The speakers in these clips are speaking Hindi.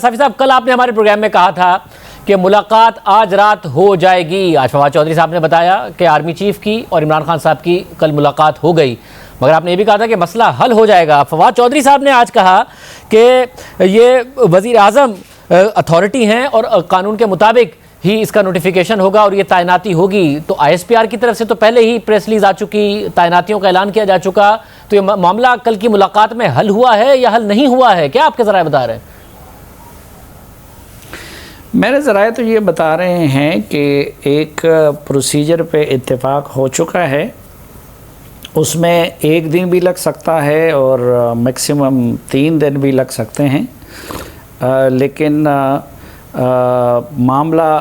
साफी साहब, कल आपने हमारे प्रोग्राम में कहा था कि मुलाकात आज रात हो जाएगी। आज फवाद चौधरी साहब ने बताया कि आर्मी चीफ की और इमरान खान साहब की कल मुलाकात हो गई, मगर आपने ये भी कहा था कि मसला हल हो जाएगा। फवाद चौधरी साहब ने आज कहा कि ये वज़ीर आज़म अथॉरिटी हैं और कानून के मुताबिक ही इसका नोटिफिकेशन होगा और ये तैनाती होगी। तो ISPR की तरफ से तो पहले ही प्रेस रिलीज आ चुकी, तैनातियों का ऐलान किया जा चुका। तो ये मामला कल की मुलाकात में हल हुआ है या हल नहीं हुआ है, क्या आपके ज़राए बता रहे हैं? मेरे ज़राए तो ये बता रहे हैं कि एक प्रोसीजर पे इत्तेफाक हो चुका है, उसमें 1 दिन भी लग सकता है और मैक्सिमम 3 दिन भी लग सकते हैं, लेकिन मामला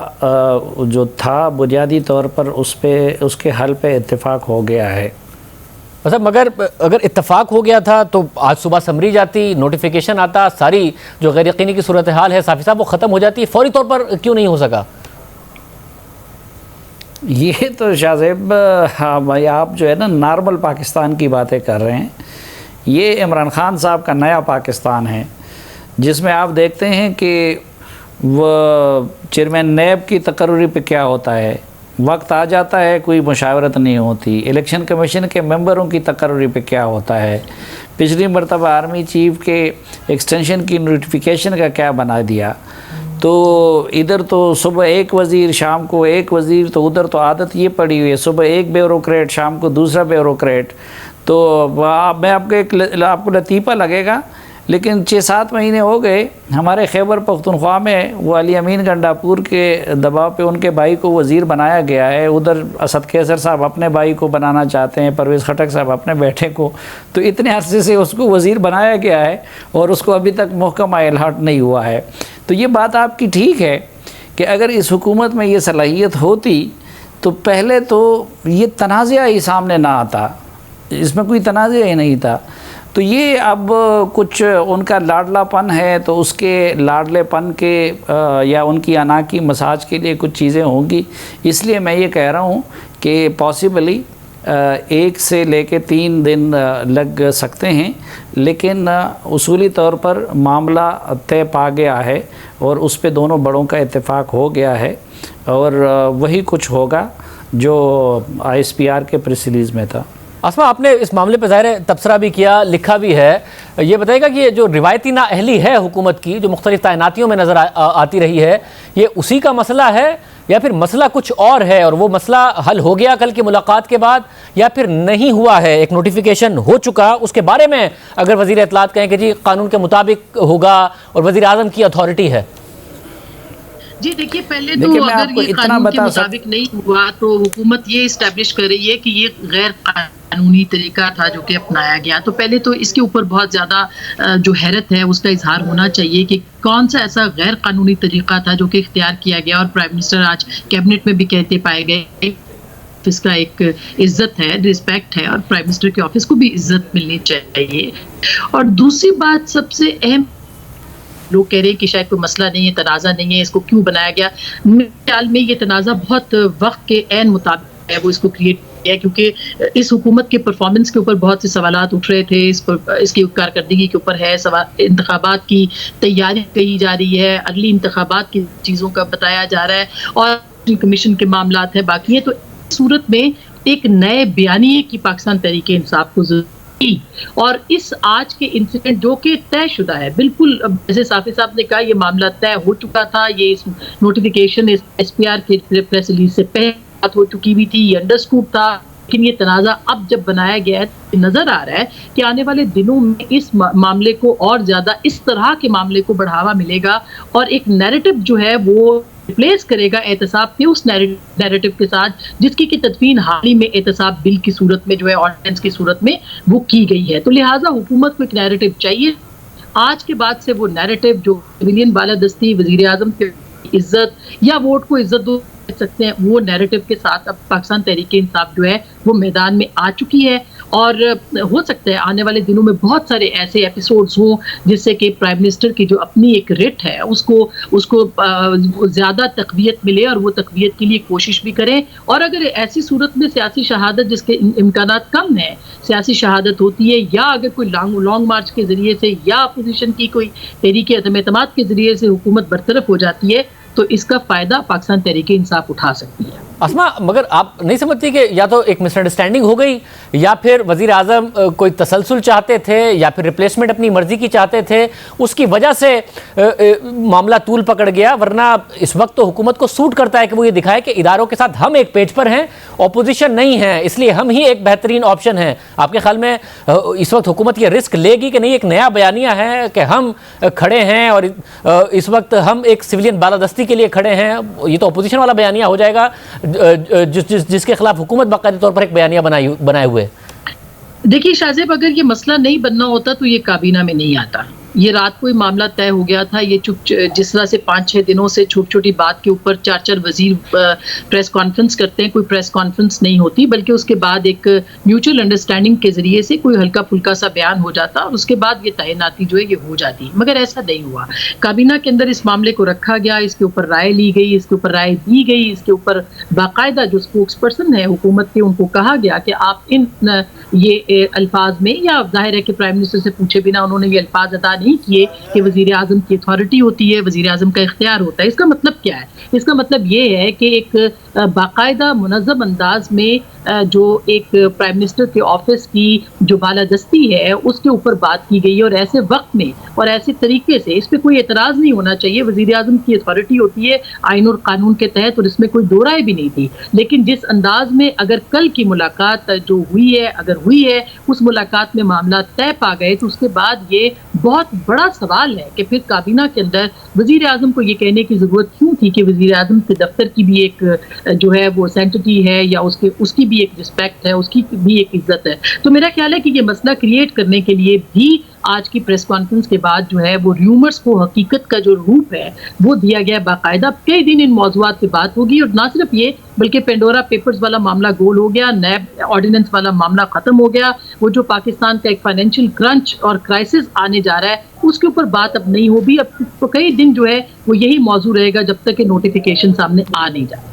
जो था बुनियादी तौर पर उसके हल पे इत्तेफाक हो गया है। मतलब मगर अगर इत्तेफाक हो गया था तो आज सुबह समरी जाती, नोटिफिकेशन आता, सारी जो गैर यकीनी की सूरत हाल है साफी साहब वो ख़त्म हो जाती, फौरी तौर पर क्यों नहीं हो सका? ये तो शाहज़ेब, हाँ भाई, आप जो है ना नॉर्मल पाकिस्तान की बातें कर रहे हैं। ये इमरान खान साहब का नया पाकिस्तान है, जिसमें आप देखते हैं कि वो चेयरमैन नैब की तकर्री पे क्या होता है, वक्त आ जाता है कोई मुशावरत नहीं होती। इलेक्शन कमीशन के मेंबरों की तकर्री पे क्या होता है, पिछली मरतबा आर्मी चीफ के एक्सटेंशन की नोटिफिकेशन का क्या बना दिया। तो इधर तो सुबह एक वज़ीर, शाम को एक वज़ीर, तो उधर तो आदत ये पड़ी हुई है सुबह एक ब्यूरोक्रेट, शाम को दूसरा ब्यूरोक्रेट। तो मैं आपको लतीफ़ा लगेगा, लेकिन 6-7 महीने हो गए हमारे खैबर पख्तूनख्वा में वो अली अमीन गंडापुर के दबाव पे उनके भाई को वज़ीर बनाया गया है। उधर असद कैसर साहब अपने भाई को बनाना चाहते हैं, परवेज़ खटक साहब अपने बेटे को। तो इतने अरसे से उसको वज़ीर बनाया गया है और उसको अभी तक महकमा अलॉट नहीं हुआ है। तो ये बात आपकी ठीक है कि अगर इस हुकूमत में ये सलाहियत होती तो पहले तो ये तनाज़ा ही सामने ना आता, इसमें कोई तनाज़ा ही नहीं था। तो ये अब कुछ उनका लाडलापन है, तो उसके लाडलेपन के या उनकी अना की मसाज के लिए कुछ चीज़ें होंगी। इसलिए मैं ये कह रहा हूँ कि पॉसिबली 1 से लेके 3 दिन लग सकते हैं, लेकिन उसूली तौर पर मामला तय पा गया है और उस पे दोनों बड़ों का इत्तेफाक हो गया है और वही कुछ होगा जो ISPR के प्रेस रिलीज़ में था। आसमा, आपने इस मामले पर ज़ाहिर तबसरा भी किया, लिखा भी है। ये बताइएगा कि ये जो रिवायती नाअहली है हुकूमत की, जो मुख्तलिफ तैनातियों में नज़र आती रही है, ये उसी का मसला है या फिर मसला कुछ और है और वो मसला हल हो गया कल की मुलाकात के बाद, या फिर नहीं हुआ है, एक नोटिफिकेशन हो चुका, उसके बारे में अगर वज़ीर इत्तलात कहें कि जी कानून के मुताबिक होगा और वज़ीर आज़म की अथॉरिटी है? जी देखिए, पहले तो अगर ये कानून के मुताबिक नहीं हुआ तो हुकूमत ये इस्टेब्लिश कर रही है कि ये गैर कानूनी तरीका था जो कि अपनाया गया। तो पहले तो इसके ऊपर बहुत ज़्यादा जो हैरत है उसका इजहार होना चाहिए कि कौन सा ऐसा गैर कानूनी तरीका था जो कि इख्तियार किया गया। और प्राइम मिनिस्टर आज कैबिनेट में भी कहते पाए गए, इसका एक इज्जत है, रिस्पेक्ट है और प्राइम मिनिस्टर के ऑफिस को भी इज्जत मिलनी चाहिए। और दूसरी बात सबसे अहम, लोग कह रहे हैं कि शायद कोई मसला नहीं है, तनाज़ा नहीं है, इसको क्यों बनाया गया। मेरे ख्याल में ये तनाज़ा बहुत वक्त के ऐन मुताबिक है वो इसको क्रिएट किया, क्योंकि इस हुकूमत के परफॉर्मेंस के ऊपर बहुत से सवालात उठ रहे थे, इसकी कारकर्दगी के ऊपर है, इंतखाबात की तैयारी कही जा रही है, अगली इंतखाबात की चीज़ों का बताया जा रहा है और कमीशन के मामलात है बाकी है। तो इस सूरत में एक नए बयानिए की पाकिस्तान तहरीक इंसाफ को और इस आज के इंसिडेंट जो कि तयशुदा है, बिल्कुल जैसे साफी साहब ने कहा, ये मामला तय हो चुका था। ये इस नोटिफिकेशन ISPR के प्रेस रिलीज से पहले बात हो चुकी हुई थी, ये अंडरस्टूड था। लेकिन ये तनाज़ा अब जब बनाया गया है, नजर आ रहा है कि आने वाले दिनों में इस मामले को और ज्यादा, इस तरह के मामले को बढ़ावा मिलेगा और एक नैरेटिव जो है वो रिप्लेस करेगा एहतसाब के उस नैरेटिव के साथ जिसकी की तदफीन हाल ही में एहतसाब बिल की सूरत में जो है ऑर्डिनेंस की सूरत में वो की गई है। तो लिहाजा हुकूमत को एक नैरेटिव चाहिए। आज के बाद से वो नैरेटिव जो सिविलियन बालादस्ती, वजीर आजम की इज्जत या वोट को इज्जत दो, सकते हैं वो नैरेटिव के साथ अब पाकिस्तान तहरीक इंसाफ जो है वो मैदान में आ चुकी है। और हो सकता है आने वाले दिनों में बहुत सारे ऐसे एपिसोड्स हों जिससे कि प्राइम मिनिस्टर की जो अपनी एक रिट है उसको ज़्यादा तक़वियत मिले और वो तक़वियत के लिए कोशिश भी करें। और अगर ऐसी सूरत में सियासी शहादत जिसके इम्कानात कम है, सियासी शहादत होती है या अगर कोई लॉन्ग मार्च के ज़रिए से या अपोजिशन की कोई तहरीक अदम-ए-एतमाद के ज़रिए से हुकूमत बरतरफ हो जाती है तो इसका फ़ायदा पाकिस्तान तहरीक इंसाफ उठा सकती है। अस्मा, मगर आप नहीं समझती कि या तो एक मिसअंडरस्टैंडिंग हो गई या फिर वज़ीर आज़म कोई तसलसल चाहते थे या फिर रिप्लेसमेंट अपनी मर्जी की चाहते थे, उसकी वजह से मामला तूल पकड़ गया? वरना इस वक्त तो हुकूमत को सूट करता है कि वो ये दिखाए कि इदारों के साथ हम एक पेज पर हैं, ऑपोजिशन नहीं है, इसलिए हम ही एक बेहतरीन ऑप्शन हैं। आपके ख्याल में इस वक्त हुकूमत ये रिस्क लेगी कि नहीं? एक नया बयानिया है कि हम खड़े हैं और इस वक्त हम एक सिविलियन बालादस्ती के लिए खड़े हैं, ये तो अपोजिशन वाला बयानिया हो जाएगा जिसके खिलाफ हुकूमत बाकायदे तौर पर एक बयानिया बनाए हुए। देखिए शाहजेब, अगर ये मसला नहीं बनना होता तो ये काबीना में नहीं आता। ये रात को ही मामला तय हो गया था। ये जिस तरह से 5-6 दिनों से छोटी छोटी बात के ऊपर 4-4 वजीर प्रेस कॉन्फ्रेंस करते हैं, कोई प्रेस कॉन्फ्रेंस नहीं होती, बल्कि उसके बाद एक म्यूचुअल अंडरस्टैंडिंग के जरिए से कोई हल्का फुल्का सा बयान हो जाता और उसके बाद ये तैनाती जो है ये हो जाती। मगर ऐसा नहीं हुआ। काबीना के अंदर इस मामले को रखा गया, इसके ऊपर राय ली गई, इसके ऊपर राय दी गई, इसके ऊपर बाकायदा जो स्पोक्स पर्सन है हुकूमत के उनको कहा गया कि आप इन ये अल्फाज में, या जाहिर है कि प्राइम मिनिस्टर से पूछे बिना उन्होंने ये अल्फाज अदा नहीं किए कि वजीर आजम की अथॉरिटी होती है, वजीर आजम का इख्तियार होता है। इसका मतलब क्या है? इसका मतलब ये है कि एक बाकायदा मुनज़्ज़म अंदाज में जो एक प्राइम मिनिस्टर के ऑफिस की जो बालादस्ती है उसके ऊपर बात की गई है और ऐसे वक्त में और ऐसे तरीके से इस पर कोई एतराज़ नहीं होना चाहिए। वज़ीर आज़म की अथॉरिटी होती है आइन और कानून के तहत और इसमें कोई दो राय भी नहीं थी। लेकिन जिस अंदाज में अगर कल की मुलाकात जो हुई है, अगर हुई है, उस मुलाकात में मामला तय पा गए तो उसके बाद ये बहुत बड़ा सवाल है कि फिर काबीना के अंदर वज़ीर आज़म को ये कहने की ज़रूरत क्यों थी कि वज़ीर आज़म के दफ्तर की भी एक जो है वो सेंटिटी है या उसकी भी एक रिस्पेक्ट है, उसकी भी एक इज्जत है। तो मेरा ख्याल है कि ये मसला क्रिएट करने के लिए भी आज की प्रेस कॉन्फ्रेंस के बाद जो है वो र्यूमर्स को हकीकत का जो रूप है वो दिया गया बाकायदा। कई दिन इन मौज़ूआत पे बात होगी और ना सिर्फ ये बल्कि पेंडोरा पेपर्स वाला मामला गोल हो गया, नैब ऑर्डिनेंस वाला मामला खत्म हो गया। वो जो पाकिस्तान का एक फाइनेंशियल क्रंच और क्राइसिस आने जा रहा है उसके ऊपर बात अब नहीं होगी। अब तो कई दिन जो है वो यही मौजू रहेगा जब तक कि नोटिफिकेशन सामने आ नहीं जाता।